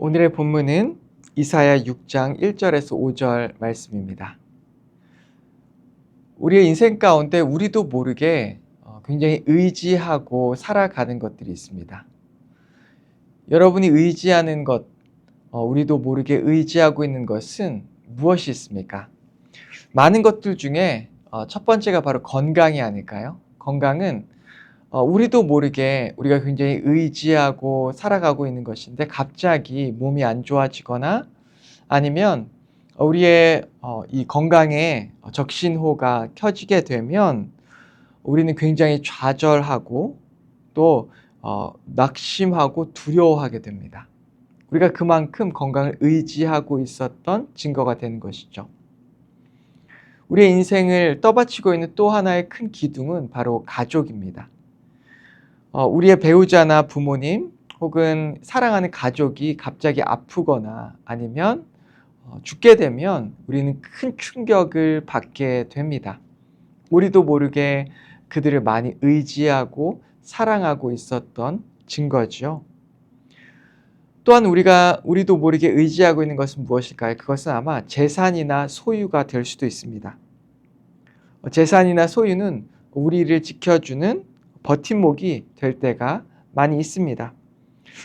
오늘의 본문은 이사야 6장 1절에서 5절 말씀입니다. 우리의 인생 가운데 우리도 모르게 굉장히 의지하고 살아가는 것들이 있습니다. 여러분이 의지하는 것, 우리도 모르게 의지하고 있는 것은 무엇이 있습니까? 많은 것들 중에 첫 번째가 바로 건강이 아닐까요? 건강은 우리도 모르게 우리가 굉장히 의지하고 살아가고 있는 것인데 갑자기 몸이 안 좋아지거나 아니면 우리의 이 건강에 적신호가 켜지게 되면 우리는 굉장히 좌절하고 또 낙심하고 두려워하게 됩니다. 우리가 그만큼 건강을 의지하고 있었던 증거가 되는 것이죠. 우리의 인생을 떠받치고 있는 또 하나의 큰 기둥은 바로 가족입니다. 우리의 배우자나 부모님 혹은 사랑하는 가족이 갑자기 아프거나 아니면 죽게 되면 우리는 큰 충격을 받게 됩니다. 우리도 모르게 그들을 많이 의지하고 사랑하고 있었던 증거죠. 또한 우리도 모르게 의지하고 있는 것은 무엇일까요? 그것은 아마 재산이나 소유가 될 수도 있습니다. 재산이나 소유는 우리를 지켜주는 버팀목이 될 때가 많이 있습니다.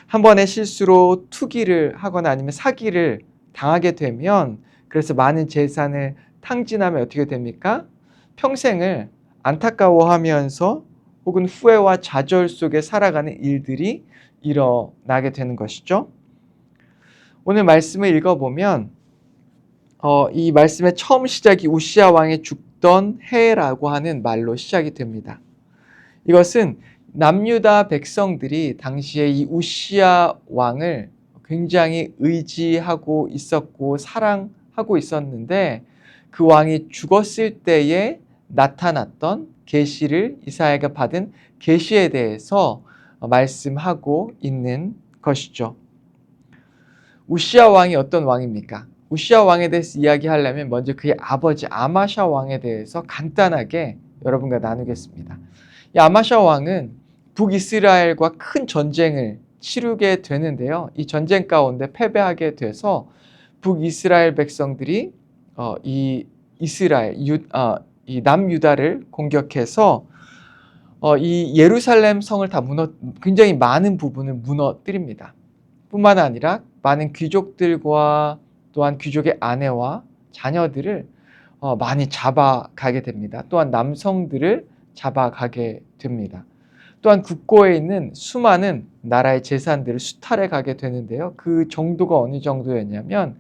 한 번의 실수로 투기를 하거나 아니면 사기를 당하게 되면 그래서 많은 재산을 탕진하면 어떻게 됩니까? 평생을 안타까워하면서 혹은 후회와 좌절 속에 살아가는 일들이 일어나게 되는 것이죠. 오늘 말씀을 읽어보면 이 말씀의 처음 시작이 우시야 왕이 죽던 해라고 하는 말로 시작이 됩니다. 이것은 남유다 백성들이 당시에 이 우시야 왕을 굉장히 의지하고 있었고 사랑하고 있었는데 그 왕이 죽었을 때에 나타났던 계시를 이사야가 받은 계시에 대해서 말씀하고 있는 것이죠. 우시야 왕이 어떤 왕입니까? 우시야 왕에 대해서 이야기하려면 먼저 그의 아버지 아마샤 왕에 대해서 간단하게 여러분과 나누겠습니다. 이 아마샤 왕은 북이스라엘과 큰 전쟁을 치르게 되는데요. 이 전쟁 가운데 패배하게 돼서 북이스라엘 백성들이 이 남유다를 공격해서 이 예루살렘 성을 다 굉장히 많은 부분을 무너뜨립니다. 뿐만 아니라 많은 귀족들과 또한 귀족의 아내와 자녀들을 많이 잡아가게 됩니다. 또한 남성들을 잡아가게 됩니다. 또한 국고에 있는 수많은 나라의 재산들을 수탈해 가게 되는데요. 그 정도가 어느 정도였냐면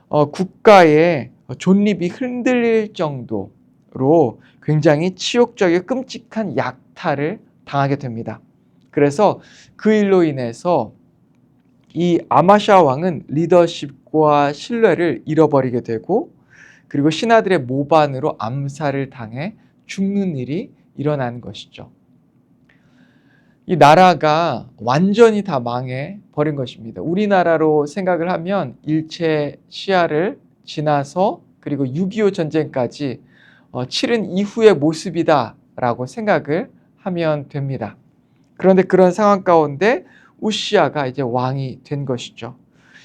국가의 존립이 흔들릴 정도로 굉장히 치욕적이고 끔찍한 약탈을 당하게 됩니다. 그래서 그 일로 인해서 이 아마샤 왕은 리더십과 신뢰를 잃어버리게 되고 그리고 신하들의 모반으로 암살을 당해 죽는 일이 일어난 것이죠. 이 나라가 완전히 다 망해 버린 것입니다. 우리나라로 생각을 하면 일제 시야를 지나서 그리고 6.25 전쟁까지 치른 이후의 모습이다라고 생각을 하면 됩니다. 그런데 그런 상황 가운데 우시야가 이제 왕이 된 것이죠.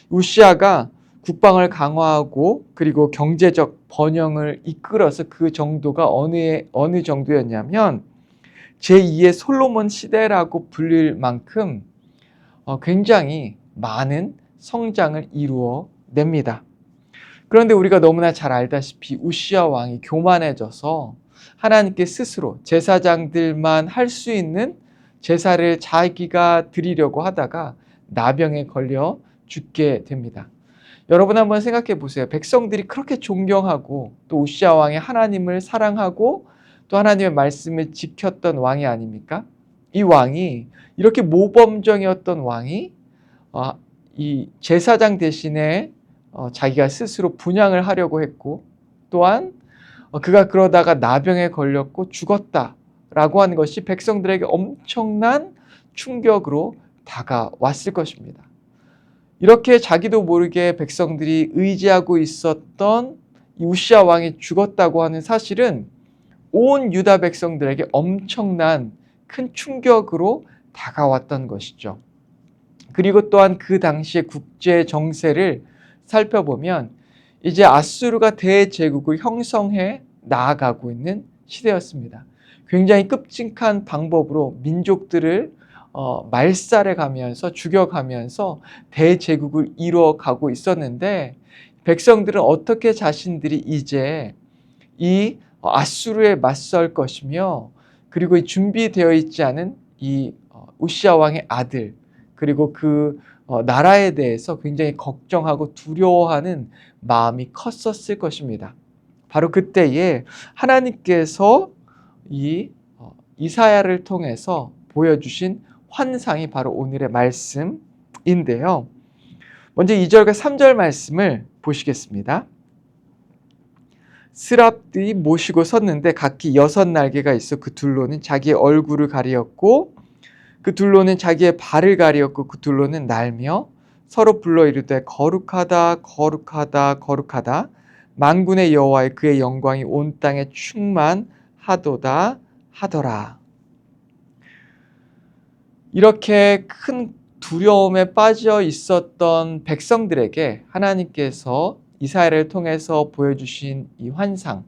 우시야가 국방을 강화하고 그리고 경제적 번영을 이끌어서 그 정도가 어느 정도였냐면 제2의 솔로몬 시대라고 불릴 만큼 굉장히 많은 성장을 이루어 냅니다. 그런데 우리가 너무나 잘 알다시피 우시야 왕이 교만해져서 하나님께 스스로 제사장들만 할 수 있는 제사를 자기가 드리려고 하다가 나병에 걸려 죽게 됩니다. 여러분 한번 생각해 보세요. 백성들이 그렇게 존경하고 또 우시야 왕이 하나님을 사랑하고 또 하나님의 말씀을 지켰던 왕이 아닙니까? 이 왕이 이렇게 모범정이었던 왕이 이 제사장 대신에 자기가 스스로 분향을 하려고 했고 또한 그가 그러다가 나병에 걸렸고 죽었다라고 하는 것이 백성들에게 엄청난 충격으로 다가왔을 것입니다. 이렇게 자기도 모르게 백성들이 의지하고 있었던 이 우시야 왕이 죽었다고 하는 사실은 온 유다 백성들에게 엄청난 큰 충격으로 다가왔던 것이죠. 그리고 또한 그 당시의 국제 정세를 살펴보면 이제 아수르가 대제국을 형성해 나아가고 있는 시대였습니다. 굉장히 끔찍한 방법으로 민족들을 말살해 가면서 죽여가면서 대제국을 이루어가고 있었는데, 백성들은 어떻게 자신들이 이제 이 아수르에 맞설 것이며, 그리고 이 준비되어 있지 않은 이 우시야 왕의 아들, 그리고 그 나라에 대해서 굉장히 걱정하고 두려워하는 마음이 컸었을 것입니다. 바로 그때에 하나님께서 이 이사야를 통해서 보여주신 환상이 바로 오늘의 말씀인데요. 먼저 2절과 3절 말씀을 보시겠습니다. 스랍들이 모시고 섰는데 각기 6날개가 있어 그 둘로는 자기의 얼굴을 가리었고 그 둘로는 자기의 발을 가리었고 그 둘로는 날며 서로 불러 이르되 거룩하다 거룩하다 거룩하다 만군의 여호와의 그의 영광이 온 땅에 충만하도다 하더라. 이렇게 큰 두려움에 빠져 있었던 백성들에게 하나님께서 이사야를 통해서 보여주신 이 환상,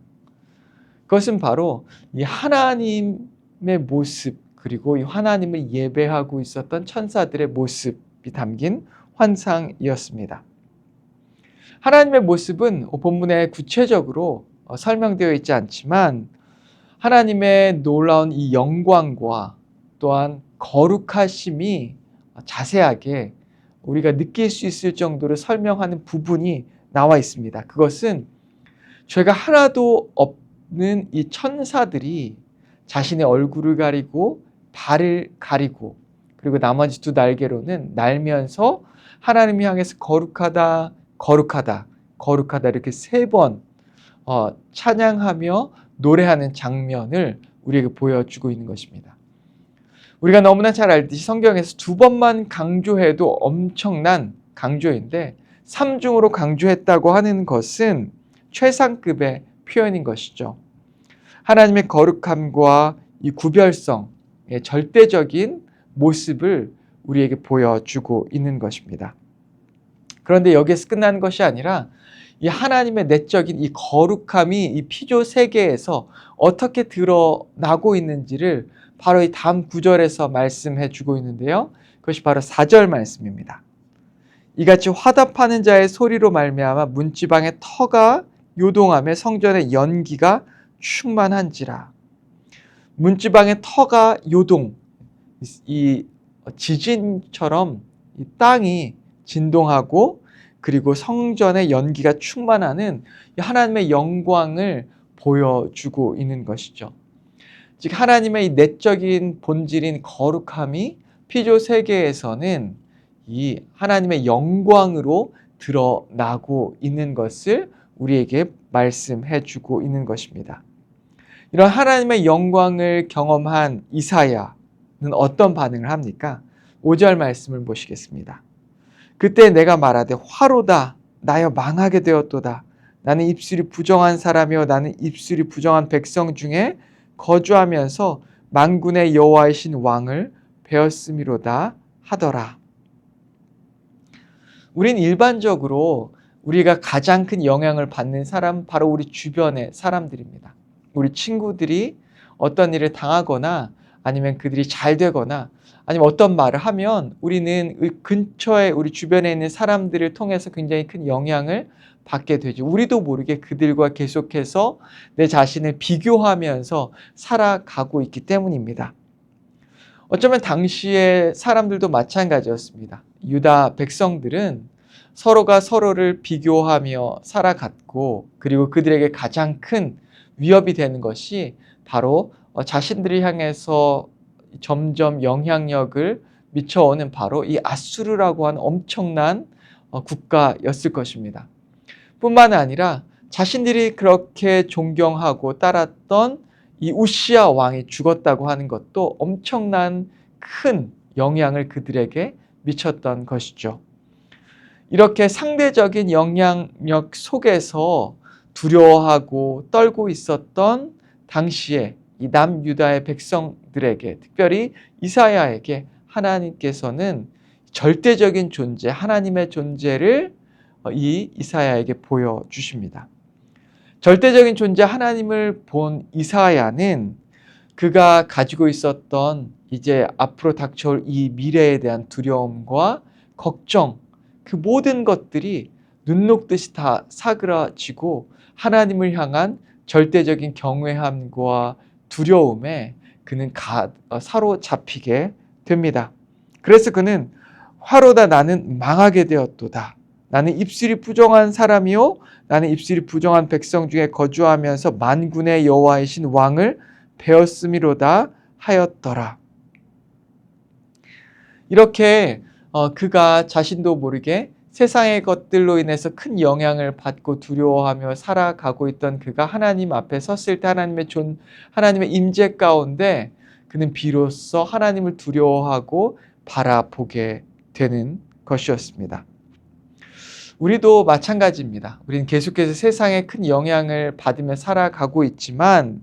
그것은 바로 이 하나님의 모습, 그리고 이 하나님을 예배하고 있었던 천사들의 모습이 담긴 환상이었습니다. 하나님의 모습은 본문에 구체적으로 설명되어 있지 않지만 하나님의 놀라운 이 영광과 또한 거룩하심이 자세하게 우리가 느낄 수 있을 정도로 설명하는 부분이 나와 있습니다. 그것은 죄가 하나도 없는 이 천사들이 자신의 얼굴을 가리고 발을 가리고 그리고 나머지 두 날개로는 날면서 하나님 향해서 거룩하다 거룩하다 거룩하다 이렇게 3번 찬양하며 노래하는 장면을 우리에게 보여주고 있는 것입니다. 우리가 너무나 잘 알듯이 성경에서 2번만 강조해도 엄청난 강조인데 3중으로 강조했다고 하는 것은 최상급의 표현인 것이죠. 하나님의 거룩함과 이 구별성의 절대적인 모습을 우리에게 보여주고 있는 것입니다. 그런데 여기에서 끝나는 것이 아니라 이 하나님의 내적인 이 거룩함이 이 피조 세계에서 어떻게 드러나고 있는지를 바로 이 다음 구절에서 말씀해 주고 있는데요. 그것이 바로 4절 말씀입니다. 이같이 화답하는 자의 소리로 말미암아 문지방의 터가 요동하며 성전의 연기가 충만한지라. 문지방의 터가 요동, 이 지진처럼 이 땅이 진동하고 그리고 성전의 연기가 충만하는 하나님의 영광을 보여주고 있는 것이죠. 즉 하나님의 이 내적인 본질인 거룩함이 피조 세계에서는 이 하나님의 영광으로 드러나고 있는 것을 우리에게 말씀해 주고 있는 것입니다. 이런 하나님의 영광을 경험한 이사야는 어떤 반응을 합니까? 5절 말씀을 보시겠습니다. 그때 내가 말하되 화로다 나여 망하게 되었도다. 나는 입술이 부정한 사람이요 나는 입술이 부정한 백성 중에 거주하면서 만군의 여호와이신 왕을 배웠음이로다 하더라. 우린 일반적으로 우리가 가장 큰 영향을 받는 사람 바로 우리 주변의 사람들입니다. 우리 친구들이 어떤 일을 당하거나 아니면 그들이 잘 되거나 아니면 어떤 말을 하면 우리는 근처에 우리 주변에 있는 사람들을 통해서 굉장히 큰 영향을 받게 되죠. 우리도 모르게 그들과 계속해서 내 자신을 비교하면서 살아가고 있기 때문입니다. 어쩌면 당시의 사람들도 마찬가지였습니다. 유다 백성들은 서로가 서로를 비교하며 살아갔고 그리고 그들에게 가장 큰 위협이 되는 것이 바로 자신들을 향해서 점점 영향력을 미쳐오는 바로 이 아수르라고 하는 엄청난 국가였을 것입니다. 뿐만 아니라 자신들이 그렇게 존경하고 따랐던 이 우시야 왕이 죽었다고 하는 것도 엄청난 큰 영향을 그들에게 미쳤던 것이죠. 이렇게 상대적인 영향력 속에서 두려워하고 떨고 있었던 당시에 이 남유다의 백성들에게 특별히 이사야에게 하나님께서는 절대적인 존재, 하나님의 존재를 이 이사야에게 보여주십니다. 절대적인 존재 하나님을 본 이사야는 그가 가지고 있었던 이제 앞으로 닥쳐올 이 미래에 대한 두려움과 걱정, 그 모든 것들이 눈 녹듯이 다 사그라지고 하나님을 향한 절대적인 경외함과 두려움에 그는 사로잡히게 됩니다. 그래서 그는 화로다 나는 망하게 되었도다. 나는 입술이 부정한 사람이요 나는 입술이 부정한 백성 중에 거주하면서 만군의 여호와이신 왕을 배웠음이로다 하였더라. 이렇게 그가 자신도 모르게 세상의 것들로 인해서 큰 영향을 받고 두려워하며 살아가고 있던 그가 하나님 앞에 섰을 때 하나님의 임재 가운데 그는 비로소 하나님을 두려워하고 바라보게 되는 것이었습니다. 우리도 마찬가지입니다. 우리는 계속해서 세상에 큰 영향을 받으며 살아가고 있지만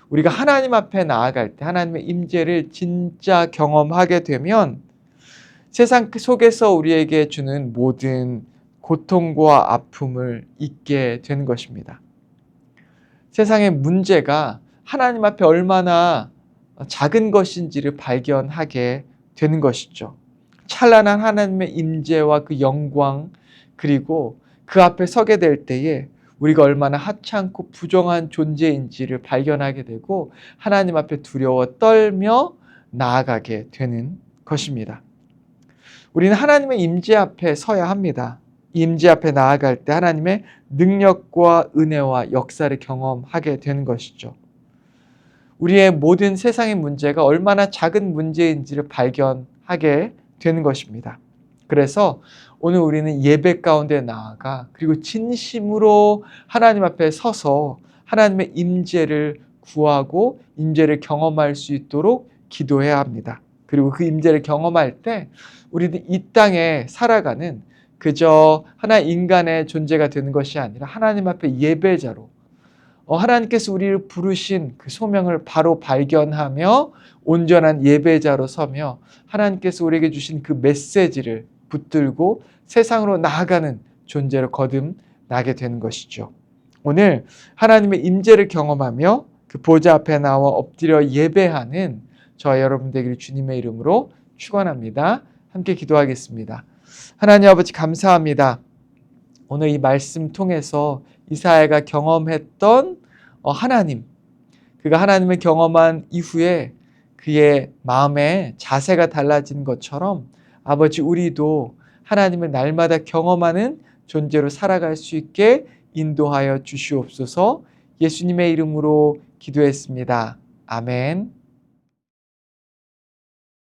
우리가 하나님 앞에 나아갈 때 하나님의 임재를 진짜 경험하게 되면 세상 속에서 우리에게 주는 모든 고통과 아픔을 잊게 되는 것입니다. 세상의 문제가 하나님 앞에 얼마나 작은 것인지를 발견하게 되는 것이죠. 찬란한 하나님의 임재와 그 영광 그리고 그 앞에 서게 될 때에 우리가 얼마나 하찮고 부정한 존재인지를 발견하게 되고 하나님 앞에 두려워 떨며 나아가게 되는 것입니다. 우리는 하나님의 임재 앞에 서야 합니다. 임재 앞에 나아갈 때 하나님의 능력과 은혜와 역사를 경험하게 되는 것이죠. 우리의 모든 세상의 문제가 얼마나 작은 문제인지를 발견하게 되는 것입니다. 그래서 오늘 우리는 예배 가운데 나아가 그리고 진심으로 하나님 앞에 서서 하나님의 임재를 구하고 임재를 경험할 수 있도록 기도해야 합니다. 그리고 그 임재를 경험할 때 우리는 이 땅에 살아가는 그저 하나의 인간의 존재가 되는 것이 아니라 하나님 앞에 예배자로 하나님께서 우리를 부르신 그 소명을 바로 발견하며 온전한 예배자로 서며 하나님께서 우리에게 주신 그 메시지를 붙들고 세상으로 나아가는 존재로 거듭나게 되는 것이죠. 오늘 하나님의 임재를 경험하며 그 보좌 앞에 나와 엎드려 예배하는 저와 여러분 되기를 주님의 이름으로 축원합니다. 함께 기도하겠습니다. 하나님 아버지 감사합니다. 오늘 이 말씀 통해서 이사야가 경험했던 하나님, 그가 하나님을 경험한 이후에 그의 마음의 자세가 달라진 것처럼 아버지 우리도 하나님을 날마다 경험하는 존재로 살아갈 수 있게 인도하여 주시옵소서. 예수님의 이름으로 기도했습니다. 아멘.